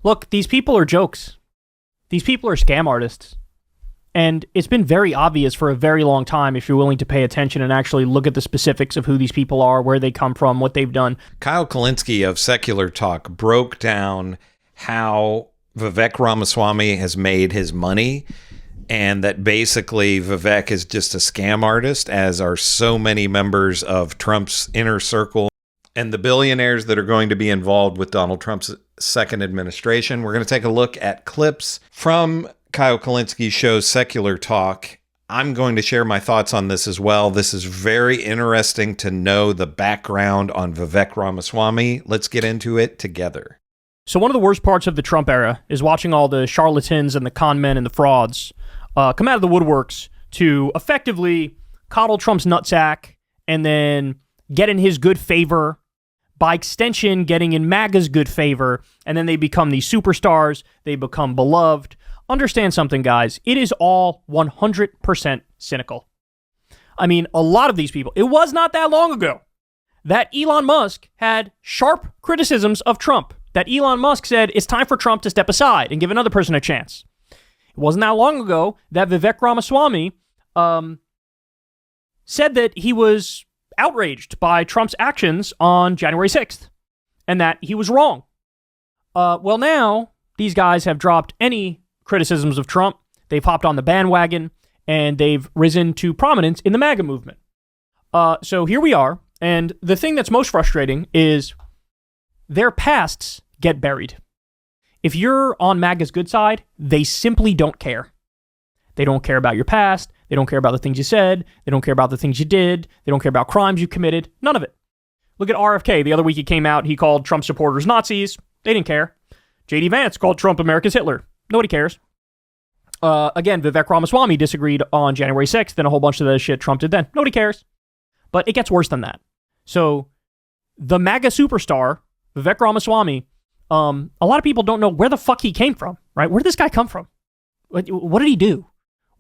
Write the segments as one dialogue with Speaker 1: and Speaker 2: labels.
Speaker 1: Look, these people are jokes. These people are scam artists. And it's been very obvious for a very long time if you're willing to pay attention and actually look at the specifics of who these people are, where they come from, what they've done.
Speaker 2: Kyle Kulinski of Secular Talk broke down how Vivek Ramaswamy has made his money, and that basically Vivek is just a scam artist, as are so many members of Trump's inner circle and the billionaires that are going to be involved with Donald Trump's second administration. We're going to take a look at clips from Kyle Kulinski's show Secular Talk. I'm going to share my thoughts on this as well. This is very interesting to know the background on Vivek Ramaswamy. Let's get into it together.
Speaker 1: So one of the worst parts of the Trump era is watching all the charlatans and the con men and the frauds come out of the woodworks to effectively coddle Trump's nutsack and then get in his good favor, by extension getting in MAGA's good favor, and then they become these superstars, they become beloved. Understand something, guys. It is all 100% cynical. I mean, a lot of these people, it was not that long ago that Elon Musk had sharp criticisms of Trump, that Elon Musk said it's time for Trump to step aside and give another person a chance. It wasn't that long ago that Vivek Ramaswamy said that he was outraged by Trump's actions on January 6th and that he was wrong. Well, now these guys have dropped any criticisms of Trump. They've hopped on the bandwagon and they've risen to prominence in the MAGA movement. So here we are. And the thing that's most frustrating is their pasts get buried. If you're on MAGA's good side, they simply don't care. They don't care about your past. They don't care about the things you said. They don't care about the things you did. They don't care about crimes you committed. None of it. Look at RFK. The other week he came out, he called Trump supporters Nazis. They didn't care. J.D. Vance called Trump America's Hitler. Nobody cares. Again, Vivek Ramaswamy disagreed on January 6th and a whole bunch of the shit Trump did then. Nobody cares. But it gets worse than that. So the MAGA superstar, Vivek Ramaswamy, a lot of people don't know where the fuck he came from, right? Where did this guy come from? What did he do?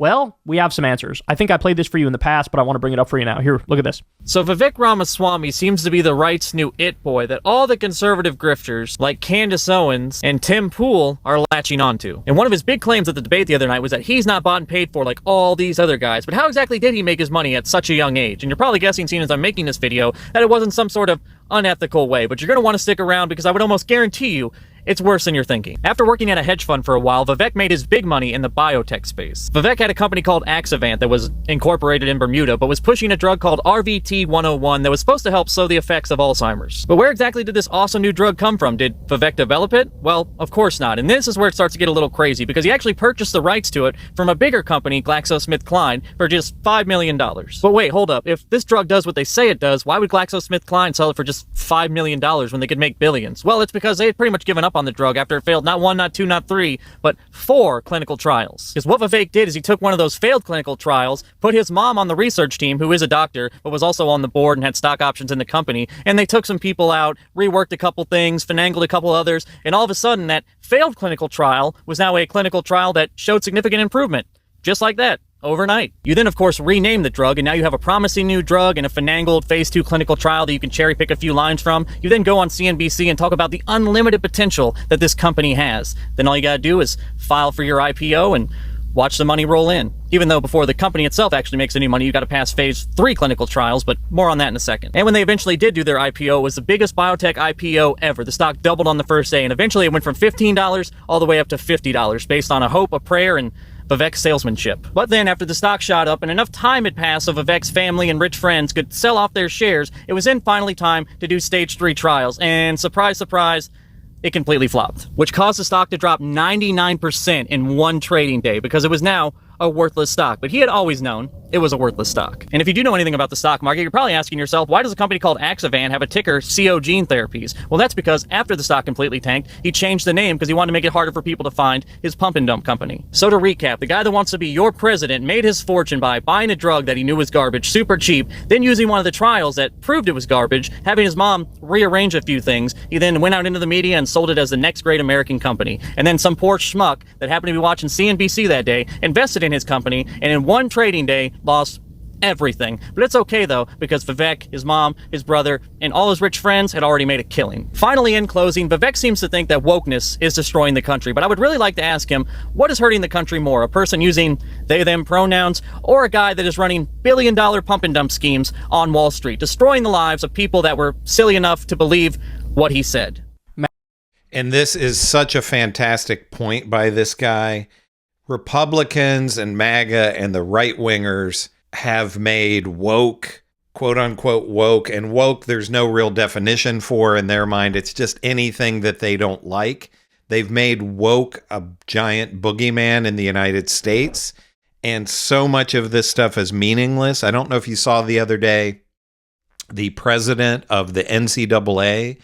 Speaker 1: Well, we have some answers. I think I played this for you in the past, but I want to bring it up for you now. Here, look at this.
Speaker 3: So Vivek Ramaswamy seems to be the right's new it boy that all the conservative grifters like Candace Owens and Tim Pool are latching onto. And one of his big claims at the debate the other night was that he's not bought and paid for like all these other guys. But how exactly did he make his money at such a young age? And you're probably guessing, seeing as I'm making this video, that it wasn't some sort of unethical way. But you're going to want to stick around because I would almost guarantee you it's worse than you're thinking. After working at a hedge fund for a while, Vivek made his big money in the biotech space. Vivek had a company called Axovant that was incorporated in Bermuda, but was pushing a drug called RVT-101 that was supposed to help slow the effects of Alzheimer's. But where exactly did this awesome new drug come from? Did Vivek develop it? Well, of course not. And this is where it starts to get a little crazy, because he actually purchased the rights to it from a bigger company, GlaxoSmithKline, for just $5 million. But wait, hold up. If this drug does what they say it does, why would GlaxoSmithKline sell it for just $5 million when they could make billions? Well, it's because they had pretty much given up on the drug after it failed not 1, not 2, not 3, but 4 clinical trials. Because what Vivek did is he took one of those failed clinical trials, put his mom on the research team, who is a doctor, but was also on the board and had stock options in the company, and they took some people out, reworked a couple things, finagled a couple others, and all of a sudden that failed clinical trial was now a clinical trial that showed significant improvement. Just like that. Overnight. You then, of course, rename the drug, and now you have a promising new drug and a finagled phase 2 clinical trial that you can cherry pick a few lines from. You then go on CNBC and talk about the unlimited potential that this company has. Then all you gotta do is file for your IPO and watch the money roll in. Even though before the company itself actually makes any money, you gotta pass phase 3 clinical trials, but more on that in a second. And when they eventually did do their IPO, it was the biggest biotech IPO ever. The stock doubled on the first day, and eventually it went from $15 all the way up to $50 based on a hope, a prayer, and Vivek's salesmanship. But then after the stock shot up and enough time had passed so Vivek's family and rich friends could sell off their shares, it was then finally time to do stage 3 trials. And surprise, surprise, it completely flopped, which caused the stock to drop 99% in one trading day because it was now a worthless stock. But he had always known it was a worthless stock. And if you do know anything about the stock market, you're probably asking yourself, why does a company called Axovant have a ticker CO Gene Therapies? Well, that's because after the stock completely tanked, he changed the name because he wanted to make it harder for people to find his pump and dump company. So to recap, the guy that wants to be your president made his fortune by buying a drug that he knew was garbage, super cheap, then using one of the trials that proved it was garbage, having his mom rearrange a few things. He then went out into the media and sold it as the next great American company. And then some poor schmuck that happened to be watching CNBC that day invested in his company, and in one trading day lost everything. But it's okay though, because Vivek, his mom, his brother, and all his rich friends had already made a killing. Finally, in closing, Vivek seems to think that wokeness is destroying the country, but I would really like to ask him, what is hurting the country more? A person using they, them pronouns, or a guy that is running billion-dollar pump and dump schemes on Wall Street, destroying the lives of people that were silly enough to believe what he said?
Speaker 2: And this is such a fantastic point by this guy. Republicans and MAGA and the right-wingers have made woke, quote-unquote woke, and woke there's no real definition for in their mind. It's just anything that they don't like. They've made woke a giant boogeyman in the United States, and so much of this stuff is meaningless. I don't know if you saw the other day, the president of the NCAA,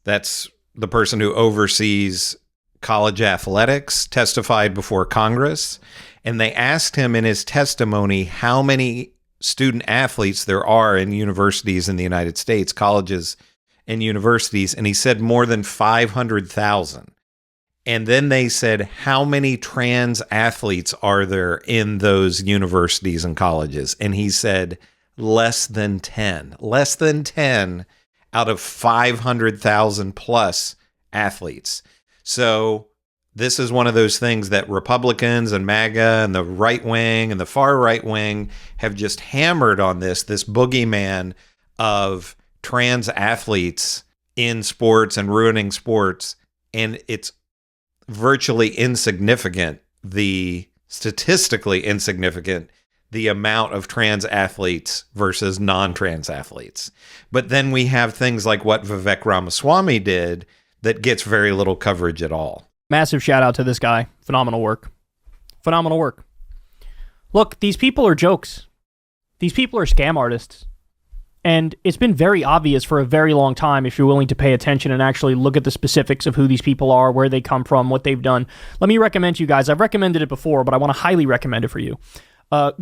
Speaker 2: that's the person who oversees college athletics, testified before Congress, and they asked him in his testimony how many student athletes there are in universities in the United States, colleges and universities, and he said more than 500,000. And then they said, how many trans athletes are there in those universities and colleges? And he said, less than 10. Less than 10 out of 500,000 plus athletes. So this is one of those things that Republicans and MAGA and the right wing and the far right wing have just hammered on this boogeyman of trans athletes in sports and ruining sports. And it's virtually insignificant, statistically insignificant, the amount of trans athletes versus non-trans athletes. But then we have things like what Vivek Ramaswamy did that gets very little coverage at all.
Speaker 1: Massive shout out to this guy. Phenomenal work. Phenomenal work. Look, these people are jokes. These people are scam artists. And it's been very obvious for a very long time if you're willing to pay attention and actually look at the specifics of who these people are, where they come from, what they've done. Let me recommend to you guys, I've recommended it before, but I want to highly recommend it for you.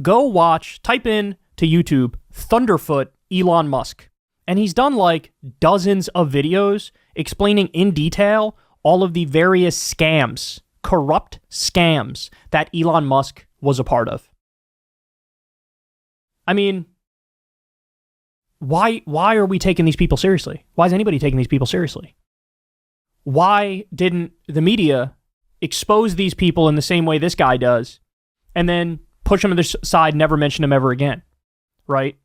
Speaker 1: Go watch, type in to YouTube, Thunderfoot Elon Musk. And he's done like dozens of videos explaining in detail all of the various scams, corrupt scams that Elon Musk was a part of. I mean, why are we taking these people seriously? Why is anybody taking these people seriously? Why didn't the media expose these people in the same way this guy does and then push them to the side, never mention them ever again, right?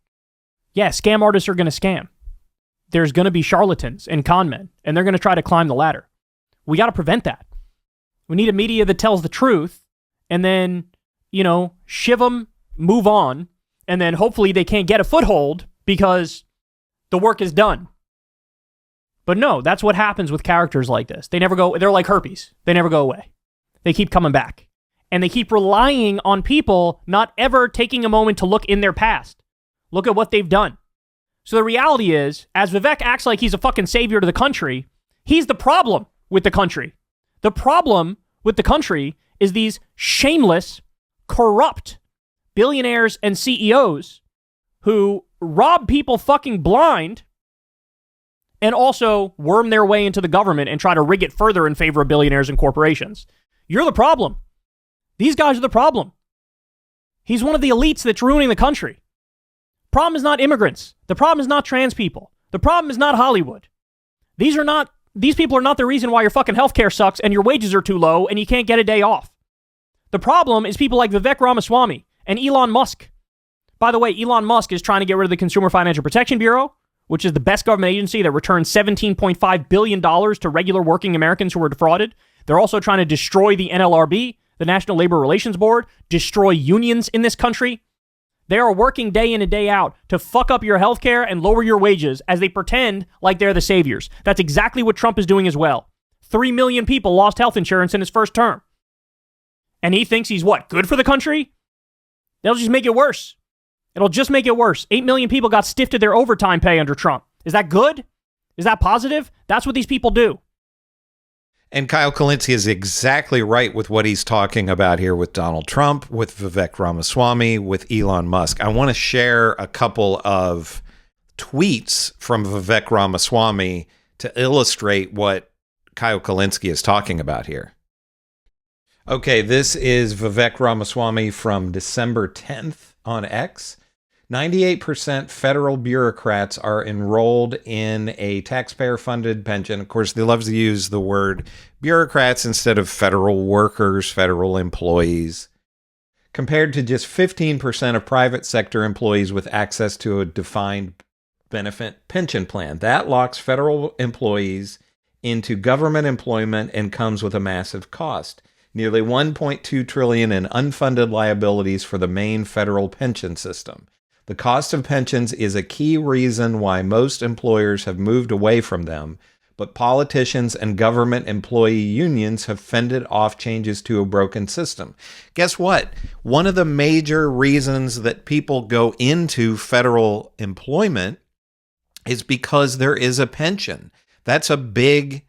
Speaker 1: Yeah, scam artists are going to scam. There's going to be charlatans and con men, and they're going to try to climb the ladder. We got to prevent that. We need a media that tells the truth and then, shiv them, move on, and then hopefully they can't get a foothold because the work is done. But no, that's what happens with characters like this. They're like herpes. They never go away. They keep coming back. And they keep relying on people not ever taking a moment to look in their past. Look at what they've done. So the reality is, as Vivek acts like he's a fucking savior to the country, he's the problem with the country. The problem with the country is these shameless, corrupt billionaires and CEOs who rob people fucking blind and also worm their way into the government and try to rig it further in favor of billionaires and corporations. You're the problem. These guys are the problem. He's one of the elites that's ruining the country. Problem is not immigrants. The problem is not trans people. The problem is not Hollywood. These people are not the reason why your fucking healthcare sucks and your wages are too low and you can't get a day off. The problem is people like Vivek Ramaswamy and Elon Musk. By the way, Elon Musk is trying to get rid of the Consumer Financial Protection Bureau, which is the best government agency that returns $17.5 billion to regular working Americans who were defrauded. They're also trying to destroy the NLRB, the National Labor Relations Board, destroy unions in this country. They are working day in and day out to fuck up your healthcare and lower your wages as they pretend like they're the saviors. That's exactly what Trump is doing as well. 3 million people lost health insurance in his first term. And he thinks he's what, good for the country? They'll just make it worse. It'll just make it worse. 8 million people got stiffed at their overtime pay under Trump. Is that good? Is that positive? That's what these people do.
Speaker 2: And Kyle Kulinski is exactly right with what he's talking about here with Donald Trump, with Vivek Ramaswamy, with Elon Musk. I want to share a couple of tweets from Vivek Ramaswamy to illustrate what Kyle Kulinski is talking about here. Okay, this is Vivek Ramaswamy from December 10th on X. 98% federal bureaucrats are enrolled in a taxpayer-funded pension. Of course, they love to use the word bureaucrats instead of federal workers, federal employees, compared to just 15% of private sector employees with access to a defined benefit pension plan. That locks federal employees into government employment and comes with a massive cost. Nearly $1.2 trillion in unfunded liabilities for the main federal pension system. The cost of pensions is a key reason why most employers have moved away from them, but politicians and government employee unions have fended off changes to a broken system. Guess what? One of the major reasons that people go into federal employment is because there is a pension. That's a big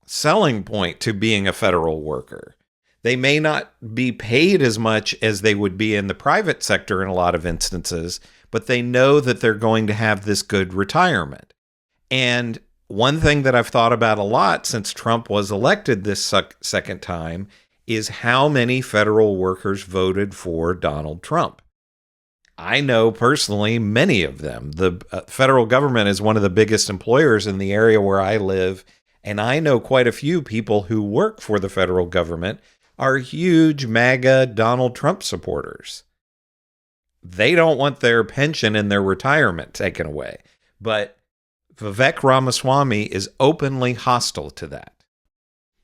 Speaker 2: selling point to being a federal worker. They may not be paid as much as they would be in the private sector in a lot of instances, but they know that they're going to have this good retirement. And one thing that I've thought about a lot since Trump was elected this second time is how many federal workers voted for Donald Trump. I know personally many of them. The federal government is one of the biggest employers in the area where I live, and I know quite a few people who work for the federal government are huge MAGA Donald Trump supporters. They don't want their pension and their retirement taken away. But Vivek Ramaswamy is openly hostile to that.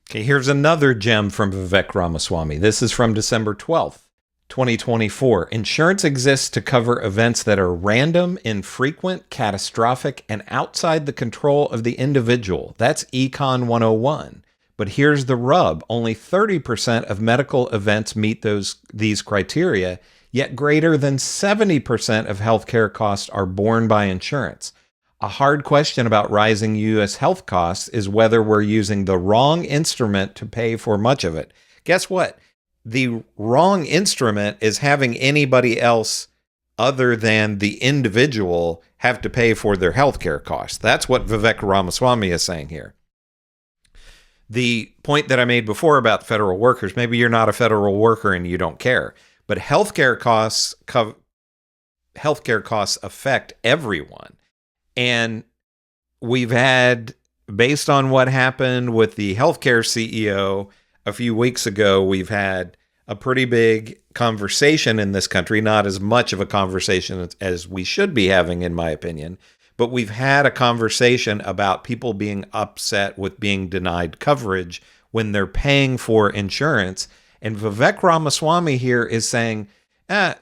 Speaker 2: Okay, here's another gem from Vivek Ramaswamy. This is from December 12th, 2024. Insurance exists to cover events that are random, infrequent, catastrophic, and outside the control of the individual. That's Econ 101. But here's the rub. Only 30% of medical events meet these criteria, yet greater than 70% of healthcare costs are borne by insurance. A hard question about rising U.S. health costs is whether we're using the wrong instrument to pay for much of it. Guess what? The wrong instrument is having anybody else other than the individual have to pay for their healthcare costs. That's what Vivek Ramaswamy is saying here. The point that I made before about federal workers, maybe you're not a federal worker and you don't care, but healthcare costs affect everyone. And we've had, based on what happened with the healthcare CEO a few weeks ago, we've had a pretty big conversation in this country, not as much of a conversation as we should be having, in my opinion, but we've had a conversation about people being upset with being denied coverage when they're paying for insurance. And Vivek Ramaswamy here is saying, your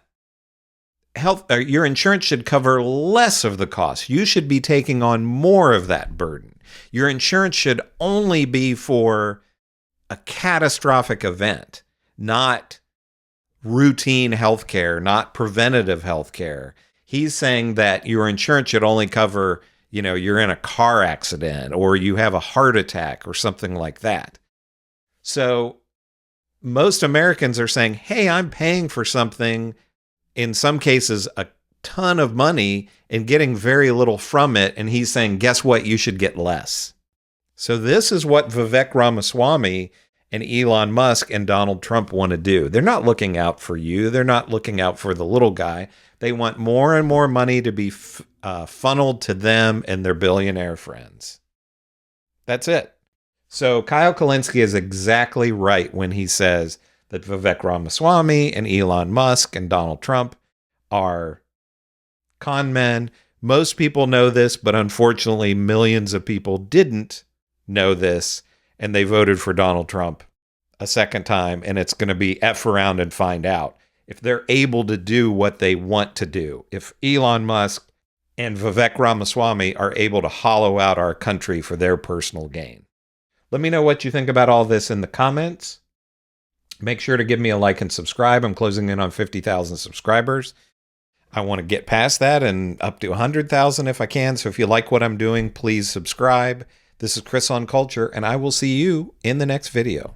Speaker 2: insurance should cover less of the cost. You should be taking on more of that burden. Your insurance should only be for a catastrophic event, not routine healthcare, not preventative healthcare. He's saying that your insurance should only cover, you're in a car accident or you have a heart attack or something like that. So most Americans are saying, hey, I'm paying for something, in some cases, a ton of money and getting very little from it. And he's saying, guess what? You should get less. So this is what Vivek Ramaswamy and Elon Musk and Donald Trump want to do. They're not looking out for you. They're not looking out for the little guy. They want more and more money to be funneled to them and their billionaire friends. That's it. So Kyle Kulinski is exactly right when he says that Vivek Ramaswamy and Elon Musk and Donald Trump are con men. Most people know this, but unfortunately millions of people didn't know this, and they voted for Donald Trump a second time, and it's going to be F around and find out if they're able to do what they want to do. If Elon Musk and Vivek Ramaswamy are able to hollow out our country for their personal gain. Let me know what you think about all this in the comments. Make sure to give me a like and subscribe. I'm closing in on 50,000 subscribers. I want to get past that and up to 100,000 if I can. So if you like what I'm doing, please subscribe. This is Chris on Culture, and I will see you in the next video.